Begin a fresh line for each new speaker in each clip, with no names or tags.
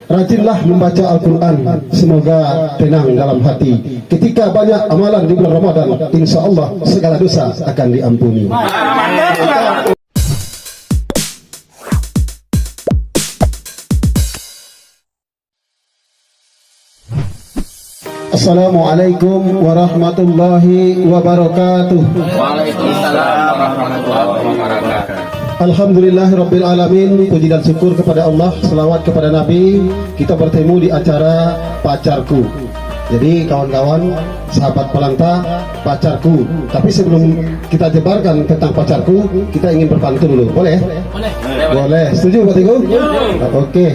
Rajinlah membaca Al-Quran, semoga tenang dalam hati. Ketika banyak amalan di bulan Ramadan, insya Allah segala dosa akan diampuni. Assalamualaikum warahmatullahi wabarakatuh.
Waalaikumsalam warahmatullahi wabarakatuh.
Alhamdulillahirabbil alamin. Puji dan syukur kepada Allah, selawat kepada Nabi. Kita bertemu di acara Pacarku. Jadi kawan-kawan, sahabat Pelanta, pacarku. Tapi sebelum kita jebarkan tentang pacarku, kita ingin berpantun dulu. Boleh? Boleh. Setuju Pak Teguh? Oke.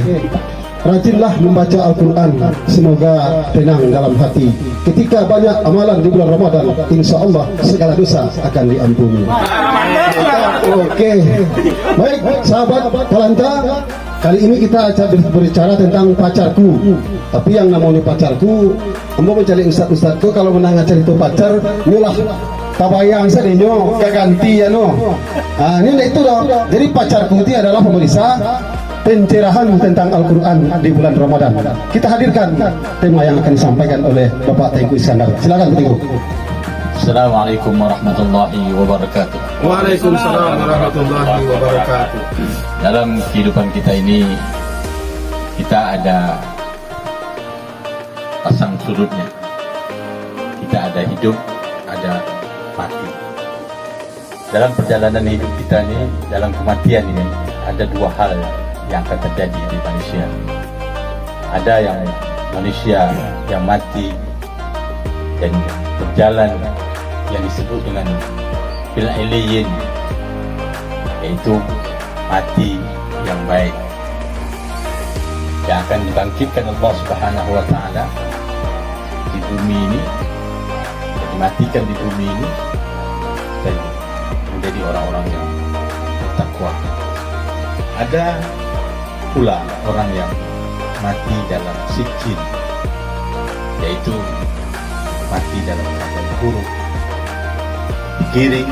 Rajinlah membaca Al-Quran, semoga tenang dalam hati. Ketika banyak amalan di bulan Ramadan, insya Allah segala dosa akan diampuni. Oke, baik sahabat Pelanta, kali ini kita berbicara tentang pacarku. Tapi yang namanya pacarku, ambo mencari ustad-ustadku kalau menang cari itu pacar, inilah kabayang sadinyo, kaganti ya no. Nah, ini itu dong. Jadi pacarku itu adalah pemirsa pencerahan tentang Al-Quran di bulan Ramadan. Kita hadirkan tema yang akan disampaikan oleh Bapak Tengku Iskandar. Silakan Tengku.
Assalamualaikum warahmatullahi wabarakatuh.
Waalaikumsalam warahmatullahi wabarakatuh.
Dalam kehidupan kita ini, kita ada pasang surutnya. Kita ada hidup, ada mati. Dalam perjalanan hidup kita ini, dalam kematian ini, ada dua hal yang akan terjadi di manusia. Ada yang manusia yang mati dan berjalan yang disebut dengan fil illiyin, yaitu mati yang baik, yang akan dibangkitkan Allah Subhanahu wa taala di bumi ini, dimatikan di bumi ini dan menjadi orang-orang yang bertakwa. Ada pula orang yang mati dalam sijin, yaitu mati dalam keadaan buruk, digiring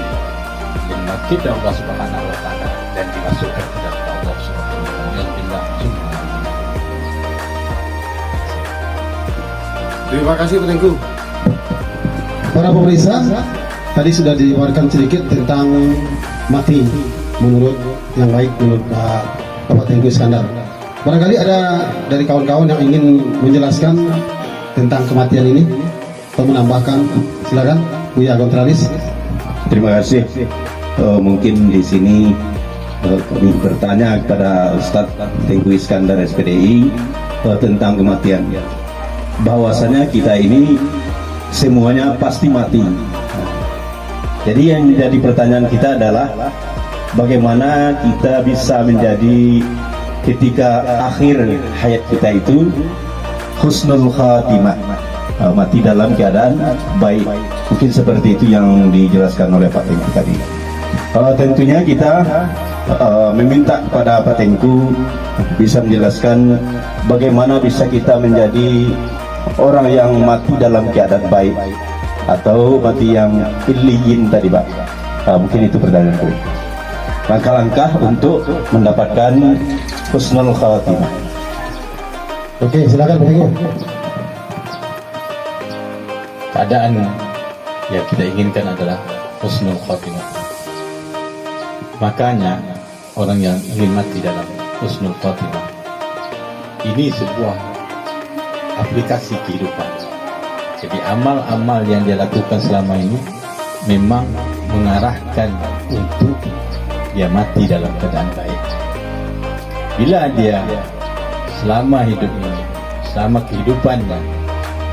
dan masjid Allah Subhanahu wa taala dan dimasukkan ke dalam Allah Subhanahu wa taala.
Terima kasih Pak Tengku. Para pemirsa, tadi sudah diwariskan sedikit tentang mati menurut yang baik menurut Bapak Tengku Iskandar. Barangkali ada dari kawan-kawan yang ingin menjelaskan tentang kematian ini atau menambahkan, silakan Buya Gontralis.
Terima kasih. Mungkin di sini kami bertanya kepada Ustadz Tengku Iskandar SPDI tentang kematian. Bahwasanya kita ini semuanya pasti mati. Jadi yang menjadi pertanyaan kita adalah bagaimana kita bisa menjadi ketika akhir hayat kita itu husnul khatimah, mati dalam keadaan baik. Mungkin seperti itu yang dijelaskan oleh Pak Tengku tadi. Tentunya kita meminta kepada Pak Tengku bisa menjelaskan bagaimana bisa kita menjadi orang yang mati dalam keadaan baik atau mati yang illiyin tadi Pak. Mungkin itu pertanyaanku. Langkah-langkah untuk mendapatkan husnul khatimah.
Oke, silakan Pak Tengku.
Keadaan yang kita inginkan adalah husnul khatimah. Makanya orang yang ingin mati dalam husnul khatimah, ini sebuah aplikasi kehidupan. Jadi amal-amal yang dia lakukan selama ini memang mengarahkan untuk dia mati dalam keadaan baik. Bila dia selama hidup ini, selama kehidupannya,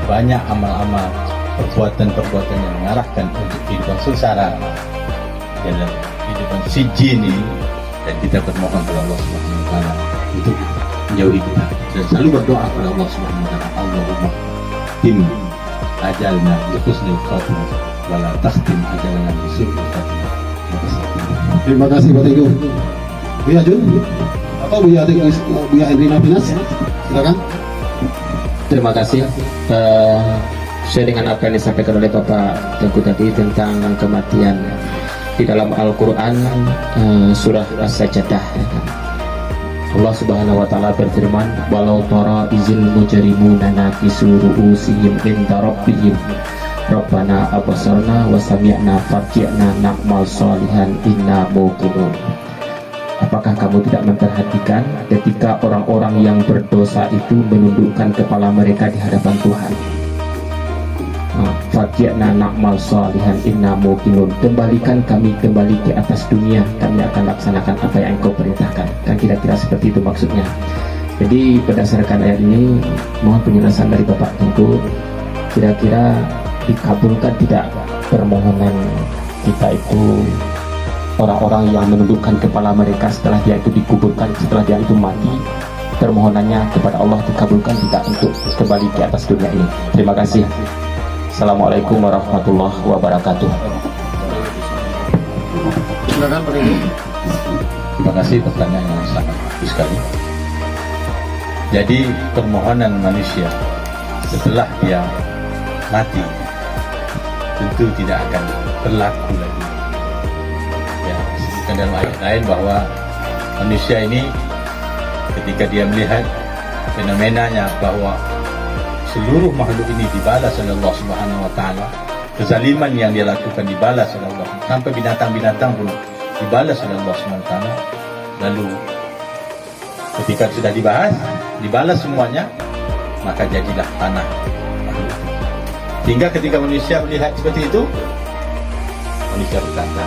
banyak amal-amal, perbuatan-perbuatan yang mengarahkan untuk kehidupan sengsara dalam kehidupan sijin ini, dan kita bermohon kepada Allah Subhanahu wa taala untuk menjauhi kita dan selalu berdoa kepada Allah Subhanahu wa taala, Allahumma tim ajalna bi husnil khatimah wa la takhtim ajalna bi su'il khatimah.
Terima kasih Pak Tengku. Buya Jun atau Buya Hendrina Pinas, silakan.
Terima kasih. Sesuai dengan apa yang disampaikan oleh Bapak Tengku tadi tentang kematian, di dalam Al-Quran surah As-Sajdah Allah Subhanahu wa taala berfirman, walau tara izil mujrimuna nakisu ru'usihim inda rabbihim Rabbana abasarna wa sami'na farji'na na'mal salihan inna muqinun. Apakah kamu tidak memperhatikan ketika orang-orang yang berdosa itu menundukkan kepala mereka di hadapan Tuhan? Farji'na na'mal salihan inna muqinun. Kembalikan kami kembali ke atas dunia, kami akan laksanakan apa yang engkau perintahkan. Kan kira-kira seperti itu maksudnya. Jadi berdasarkan ayat ini mohon penjelasan dari Bapak Tengku, kira-kira dikabulkan tidak permohonan kita itu, orang-orang yang menundukkan kepala mereka setelah dia itu dikuburkan, setelah dia itu mati, permohonannya kepada Allah dikabulkan tidak untuk kembali ke atas dunia ini? Terima kasih. Assalamualaikum warahmatullahi wabarakatuh.
Terima kasih, pertanyaan yang sangat bagus sekali. Jadi permohonan manusia setelah dia mati tentu tidak akan berlaku lagi. Ya, disebutkan dalam ayat lain bahwa manusia ini ketika dia melihat fenomenanya bahwa seluruh makhluk ini dibalas oleh Allah Subhanahu wa taala, kezaliman yang dia lakukan dibalas oleh Allah, sampai binatang-binatang pun dibalas oleh Allah Subhanahu wa taala. Lalu ketika sudah dibalas semuanya, maka jadilah tanah. Sehingga ketika manusia melihat seperti itu, manusia berkata,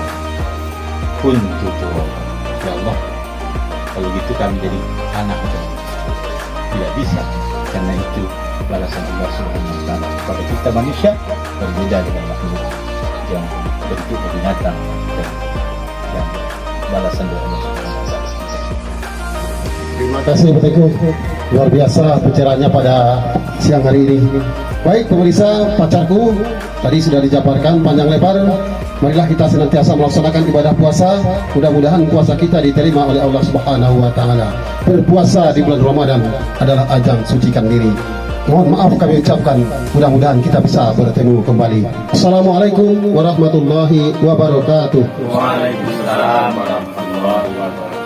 kuntu turaba. Ya Allah, kalau gitu kami jadi tanah. Tidak bisa, karena itu balasan Allah Subhanahu wa taala kepada kita manusia berbeda dengan makhluk yang bentuk binatang dan balasan dari Allah Subhanahu wa taala.
Terima kasih Pak Teguh, luar biasa pencerahannya pada siang hari ini. Baik pemirsa, pacarku tadi sudah dijabarkan panjang lebar. Marilah kita senantiasa melaksanakan ibadah puasa. Mudah-mudahan puasa kita diterima oleh Allah Subhanahu wa taala. Berpuasa di bulan Ramadan adalah ajang sucikan diri. Mohon maaf kami ucapkan, mudah-mudahan kita bisa bertemu kembali. Assalamualaikum warahmatullahi wabarakatuh.
Waalaikumsalam warahmatullahi wabarakatuh.